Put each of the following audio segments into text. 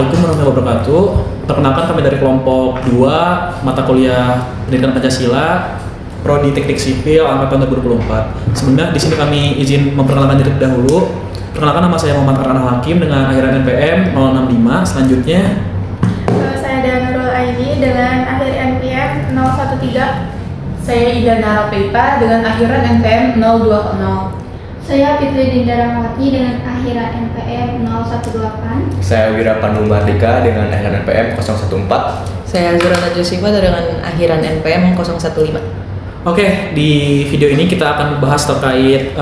Assalamualaikum warahmatullahi wabarakatuh. Perkenalkan kami dari kelompok 2 mata kuliah Pendidikan Pancasila Prodi Teknik Sipil angkatan 2024. Sebenarnya di sini kami izin memperkenalkan diri dahulu. Perkenalkan, nama saya Muhammad Arana Hakim dengan akhiran NPM 065. Selanjutnya Saya Danurul Aini dengan akhir NPM 013. Saya Ida Narapipa dengan akhiran NPM 020. Saya Fitri Dinda Rahmawati dengan akhiran NPM 018. Saya Wira Pandu Mardika dengan akhiran NPM 014. Saya Zurana Josifa dengan akhiran NPM 015. Oke, di video ini kita akan membahas terkait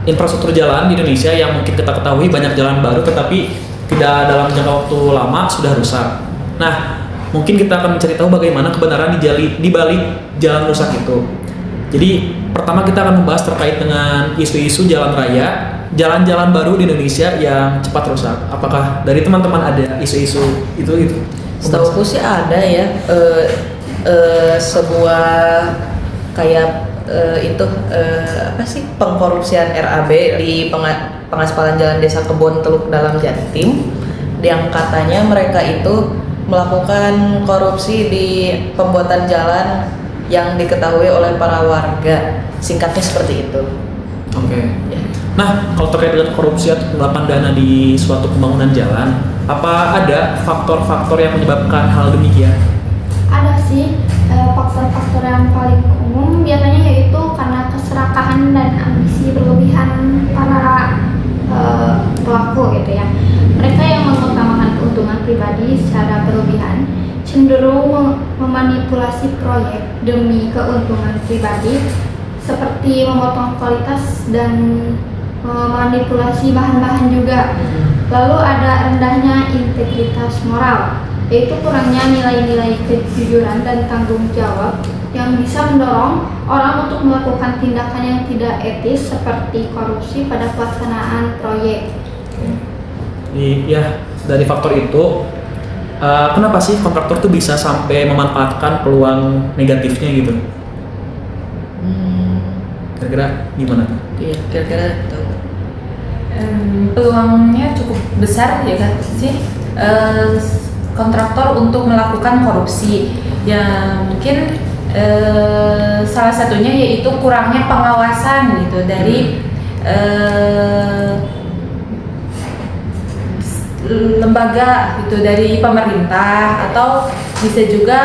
infrastruktur jalan di Indonesia yang mungkin kita ketahui banyak jalan baru tetapi tidak dalam jangka waktu lama sudah rusak. Nah, mungkin kita akan mencari tahu bagaimana kebenaran di balik jalan rusak itu. Jadi, pertama kita akan membahas terkait dengan isu-isu jalan raya, jalan-jalan baru di Indonesia yang cepat rusak. Apakah dari teman-teman ada isu-isu itu? Setahuku sih ada ya, sebuah kayak apa sih, pengkorupsian RAB di pengaspalan jalan Desa Kebon Teluk Dalam Jatim, yang katanya mereka itu melakukan korupsi di pembuatan jalan yang diketahui oleh para warga. Singkatnya seperti itu. Oke. Ya. Nah, kalau terkait dengan korupsi atau pengelapan dana di suatu pembangunan jalan, apa ada faktor-faktor yang menyebabkan hal demikian? Ada sih faktor-faktor yang paling umum biasanya yaitu karena keserakahan dan ambisi berlebihan para pelaku gitu ya. Mereka yang mengutamakan keuntungan pribadi secara berlebihan cenderung memanipulasi proyek demi keuntungan pribadi, seperti memotong kualitas dan memanipulasi bahan-bahan juga. Lalu ada rendahnya integritas moral, yaitu kurangnya nilai-nilai kejujuran dan tanggung jawab yang bisa mendorong orang untuk melakukan tindakan yang tidak etis seperti korupsi pada pelaksanaan proyek. Ya, dari faktor itu, kenapa sih kontraktor tuh bisa sampai memanfaatkan peluang negatifnya gitu? Kira-kira gimana tuh? Iya, kira-kira tahu. Peluangnya cukup besar ya kan sih, kontraktor untuk melakukan korupsi. Ya mungkin salah satunya yaitu kurangnya pengawasan gitu dari lembaga gitu, dari pemerintah, atau bisa juga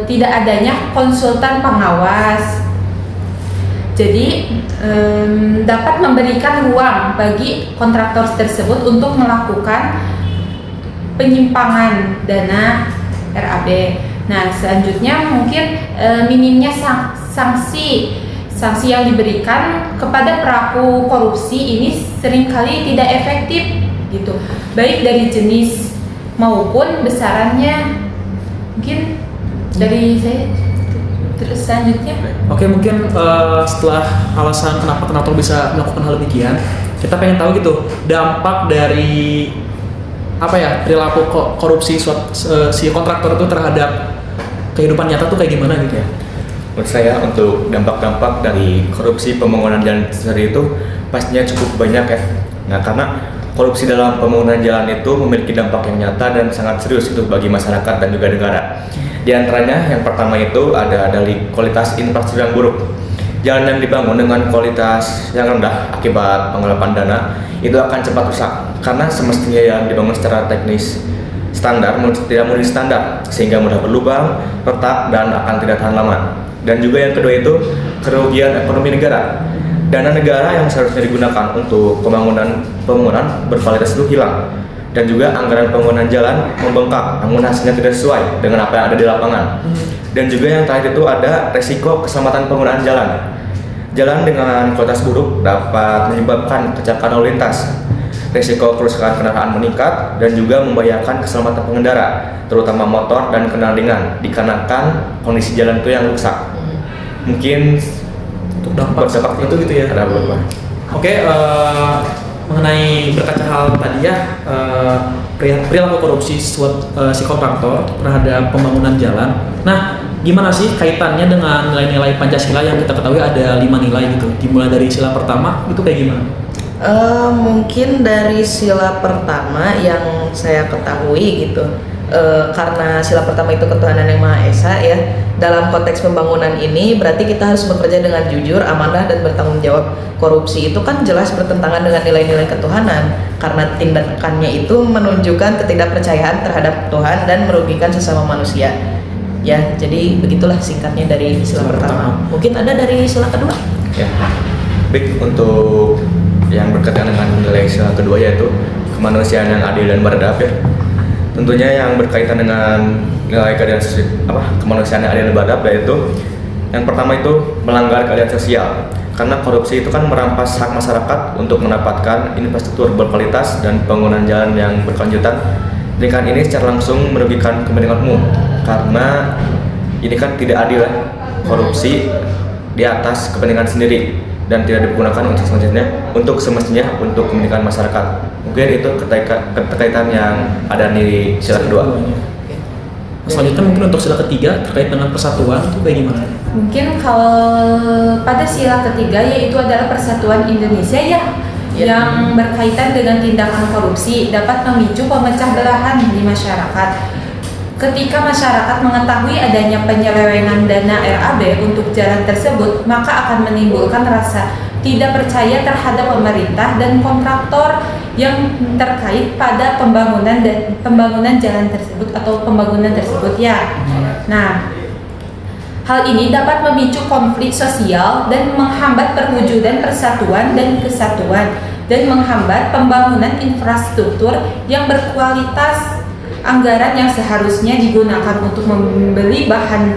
tidak adanya konsultan pengawas. Jadi dapat memberikan ruang bagi kontraktor tersebut untuk melakukan penyimpangan dana RAB. Nah, selanjutnya mungkin minimnya sanksi yang diberikan kepada pelaku korupsi ini seringkali tidak efektif gitu, baik dari jenis maupun besarannya. Mungkin dari saya. Terus selanjutnya, Oke, mungkin setelah alasan kenapa kontraktor bisa melakukan hal demikian, kita pengen tahu gitu dampak dari apa ya, perilaku korupsi si kontraktor itu terhadap kehidupan nyata tuh kayak gimana gitu ya? Menurut saya untuk dampak-dampak dari korupsi pembangunan jalan sendiri itu pastinya cukup banyak ya. Nah, karena korupsi dalam pembangunan jalan itu memiliki dampak yang nyata dan sangat serius itu bagi masyarakat dan juga negara. Di antaranya yang pertama itu ada dari kualitas infrastruktur yang buruk. Jalan yang dibangun dengan kualitas yang rendah akibat penggelapan dana itu akan cepat rusak karena semestinya yang dibangun secara teknis standar tidak memenuhi standar sehingga mudah berlubang, retak, dan akan tidak tahan lama. Dan juga yang kedua itu kerugian ekonomi negara. Dana negara yang seharusnya digunakan untuk pembangunan berkualitas itu hilang. Dan juga anggaran pembangunan jalan membengkak, namun hasilnya tidak sesuai dengan apa yang ada di lapangan. Dan juga yang terakhir itu ada resiko keselamatan penggunaan jalan. Jalan dengan kualitas buruk dapat menyebabkan kecelakaan lalu lintas. Resiko kerusakan kendaraan meningkat dan juga membahayakan keselamatan pengendara, terutama motor dan kendaraan ringan, dikarenakan kondisi jalan itu yang rusak. Mungkin Untuk dampak itu gitu ya. Ada beberapa. Oke, mengenai berkaca hal tadi ya, perilaku korupsi si kontraktor terhadap pembangunan jalan. Nah, gimana sih kaitannya dengan nilai-nilai Pancasila yang kita ketahui ada 5 nilai gitu, dimulai dari sila pertama itu kayak gimana? Mungkin dari sila pertama yang saya ketahui gitu, karena sila pertama itu ketuhanan yang Maha Esa ya. Dalam konteks pembangunan ini berarti kita harus bekerja dengan jujur, amanah dan bertanggung jawab. Korupsi itu kan jelas bertentangan dengan nilai-nilai ketuhanan karena tindakannya itu menunjukkan ketidakpercayaan terhadap Tuhan dan merugikan sesama manusia. Ya, jadi begitulah singkatnya dari sila pertama. Mungkin ada dari sila kedua. Ya, baik, untuk yang berkaitan dengan nilai sila kedua yaitu kemanusiaan yang adil dan beradab ya. Tentunya yang berkaitan dengan nilai keadilan kemanusiaan yang adil dan beradab yaitu yang pertama itu melanggar keadilan sosial. Karena korupsi itu kan merampas hak masyarakat untuk mendapatkan infrastruktur berkualitas dan pembangunan jalan yang berkelanjutan. Dengan ini secara langsung merugikan kepentingan umum karena ini kan tidak adil ya. Korupsi di atas kepentingan sendiri dan tidak digunakan untuk semestinya untuk kepentingan masyarakat. Mungkin itu keterkaitan yang ada di sila kedua. Selanjutnya mungkin untuk sila ketiga terkait dengan persatuan itu kayak gimana? Mungkin kalau pada sila ketiga yaitu adalah persatuan Indonesia ya, yang berkaitan dengan tindakan korupsi dapat memicu pemecah belahan di masyarakat. Ketika masyarakat mengetahui adanya penyelewengan dana RAB untuk jalan tersebut, maka akan menimbulkan rasa tidak percaya terhadap pemerintah dan kontraktor yang terkait pada pembangunan jalan tersebut atau pembangunan tersebut ya. Nah, hal ini dapat memicu konflik sosial dan menghambat perwujudan persatuan dan kesatuan dan menghambat pembangunan infrastruktur yang berkualitas. Anggaran yang seharusnya digunakan untuk membeli bahan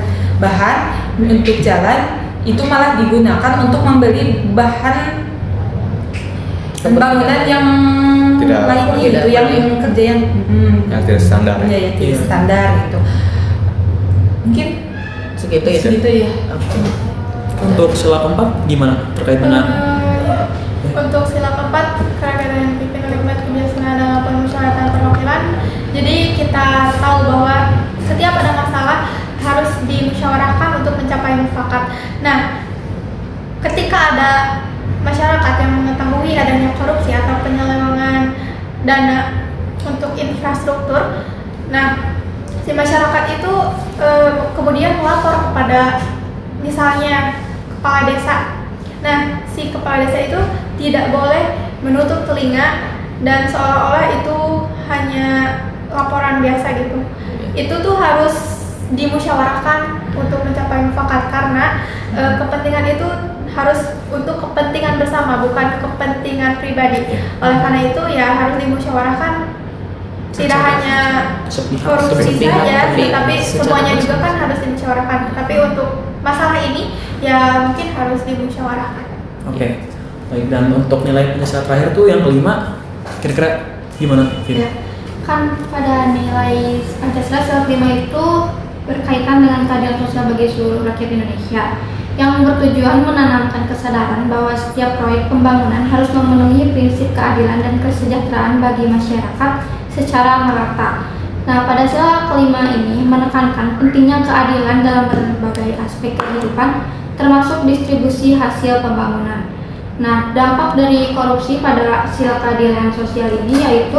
untuk jalan itu malah digunakan untuk membeli bahan pembangunan yang lainnya gitu, yang kerja yang tidak standar. Ya, tidak standar gitu. Mungkin segitu ya. Segitu ya. Untuk sila keempat gimana terkait dengan Untuk sila keempat kerajaan yang dipimpin oleh kebiasaan dalam permusyawaratan perwakilan. Jadi kita tahu bahwa setiap ada masalah harus dimusyawarahkan untuk mencapai mufakat. Nah, ketika ada masyarakat yang mengetahui adanya korupsi atau penyelewengan dana untuk infrastruktur, nah si masyarakat itu kemudian melapor kepada misalnya kepala desa. Nah, si kepala desa itu tidak boleh menutup telinga dan seolah-olah itu hanya laporan biasa gitu. Itu tuh harus dimusyawarahkan untuk mencapai mufakat karena kepentingan itu harus untuk kepentingan bersama, bukan kepentingan pribadi. Oleh karena itu ya harus dimusyawarahkan, tidak hanya korupsi saja, tapi semuanya juga kan harus dimusyawarahkan. Tapi untuk masalah ini ya mungkin harus dimusyawarahkan. Oke. Baik, dan untuk nilai penyelesaian terakhir tuh yang kelima kira-kira gimana? Ya, kan pada nilai Pancasila sila kelima itu berkaitan dengan keadilan sosial bagi seluruh rakyat Indonesia yang bertujuan menanamkan kesadaran bahwa setiap proyek pembangunan harus memenuhi prinsip keadilan dan kesejahteraan bagi masyarakat secara merata. Nah, pada sila kelima ini menekankan pentingnya keadilan dalam berbagai aspek kehidupan, termasuk distribusi hasil pembangunan. Nah, dampak dari korupsi pada sila keadilan sosial ini yaitu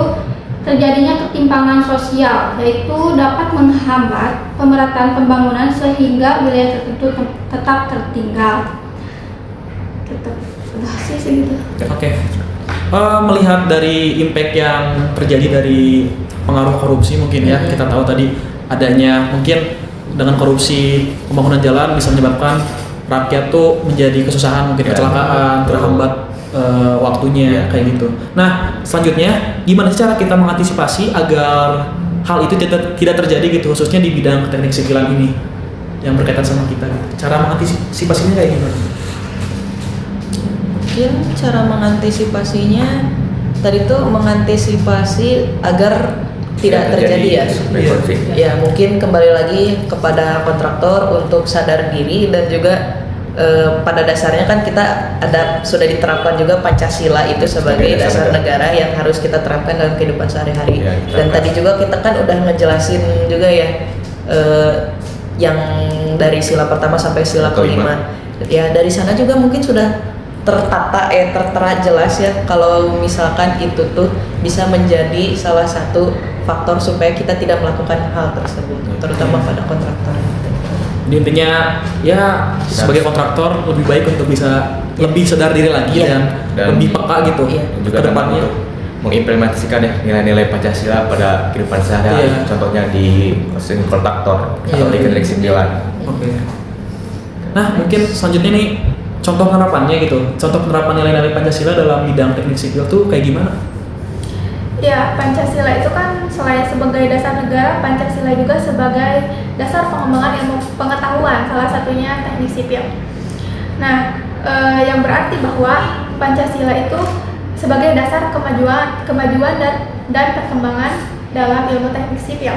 terjadinya ketimpangan sosial, yaitu dapat menghambat pemerataan pembangunan sehingga wilayah tertentu tetap tertinggal. Oke. Melihat dari impact yang terjadi dari pengaruh korupsi mungkin ya, kita tahu tadi adanya mungkin dengan korupsi pembangunan jalan bisa menyebabkan rakyat tuh menjadi kesusahan, mungkin kecelakaan, terhambat waktunya kayak gitu. Nah, selanjutnya gimana sih cara kita mengantisipasi agar hal itu tidak terjadi gitu, khususnya di bidang teknik sipilan ini yang berkaitan sama kita gitu. Cara mengantisipasinya kayak gimana? Mungkin cara mengantisipasinya tadi tuh mengantisipasi agar tidak terjadi ya. Ya, mungkin kembali lagi kepada kontraktor untuk sadar diri dan juga pada dasarnya kan kita sudah diterapkan juga Pancasila itu sebagai dasar negara yang harus kita terapkan dalam kehidupan sehari-hari. Dan tadi juga kita kan udah ngejelasin juga ya yang dari sila pertama sampai sila kelima. Ya, dari sana juga mungkin sudah tertera jelas ya kalau misalkan itu tuh bisa menjadi salah satu faktor supaya kita tidak melakukan hal tersebut, terutama pada kontraktor. Jadi intinya ya sebagai kontraktor lebih baik untuk bisa lebih sadar diri lagi Iya. dan lebih peka gitu Iya. Dan juga ke depannya. untuk mengimplementasikan ya nilai-nilai Pancasila pada kehidupan sehari-hari, Iya. contohnya di mesin kontraktor Iya. atau di teknik sipilan. Oke. Nah, mungkin selanjutnya nih contoh penerapannya gitu. Contoh penerapan nilai-nilai Pancasila dalam bidang teknik sipil tuh kayak gimana? Ya, Pancasila itu kan selain sebagai dasar negara, Pancasila juga sebagai dasar pengembangan ilmu pengetahuan, salah satunya teknik sipil. Nah, yang berarti bahwa Pancasila itu sebagai dasar kemajuan dan perkembangan dalam ilmu teknik sipil.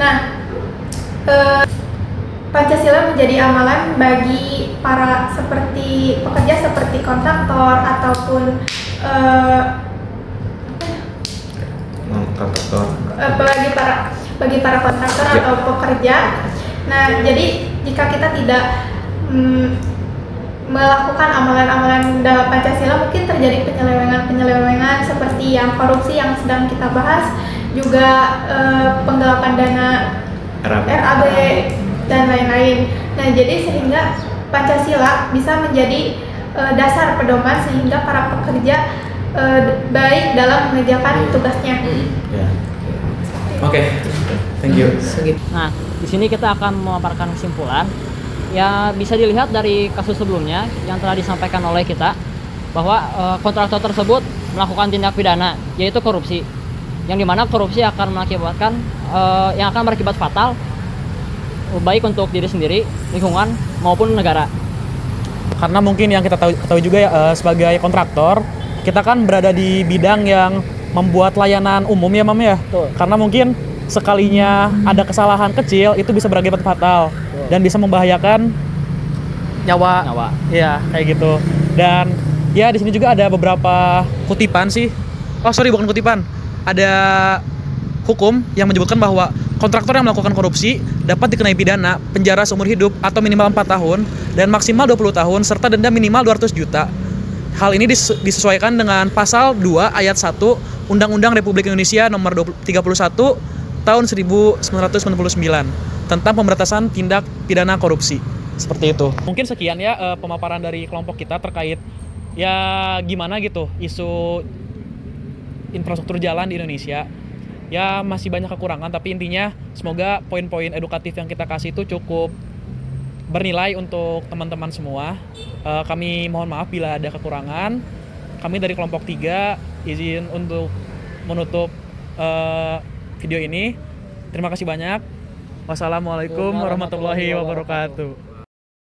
Nah, Pancasila menjadi amalan bagi para seperti pekerja seperti kontraktor ataupun Kontraktor. bagi para kontraktor Ya. atau pekerja. Nah, jadi jika kita tidak melakukan amalan-amalan dalam Pancasila, mungkin terjadi penyelewengan seperti yang korupsi yang sedang kita bahas, juga penggelapan dana RAB dan lain-lain. Nah, jadi sehingga Pancasila bisa menjadi dasar pedoman sehingga para pekerja baik dalam mengerjakan tugasnya. Ya. Oke. Thank you. Segitu. Nah, di sini kita akan memaparkan kesimpulan. Ya, bisa dilihat dari kasus sebelumnya yang telah disampaikan oleh kita bahwa kontraktor tersebut melakukan tindak pidana, yaitu korupsi. Yang dimana korupsi akan mengakibatkan yang akan berakibat fatal baik untuk diri sendiri, lingkungan maupun negara. Karena mungkin yang kita ketahui juga ya sebagai kontraktor, kita kan berada di bidang yang membuat layanan umum ya, Mam ya. Betul. Karena mungkin sekalinya ada kesalahan kecil itu bisa berakibat fatal dan bisa membahayakan nyawa. Iya, kayak gitu. Dan ya di sini juga ada beberapa kutipan sih. Oh, sorry, bukan kutipan. Ada hukum yang menyebutkan bahwa kontraktor yang melakukan korupsi dapat dikenai pidana penjara seumur hidup atau minimal 4 tahun dan maksimal 20 tahun serta denda minimal 200 juta. Hal ini disesuaikan dengan pasal 2 ayat 1 Undang-Undang Republik Indonesia nomor 31 tahun 1999 tentang pemberantasan tindak pidana korupsi. Seperti itu. Mungkin sekian ya pemaparan dari kelompok kita terkait ya gimana gitu isu infrastruktur jalan di Indonesia. Ya masih banyak kekurangan, tapi intinya semoga poin-poin edukatif yang kita kasih itu cukup bernilai untuk teman-teman semua. Kami mohon maaf bila ada kekurangan. Kami dari kelompok 3 izin untuk menutup video ini. Terima kasih banyak. Wassalamualaikum warahmatullahi wabarakatuh.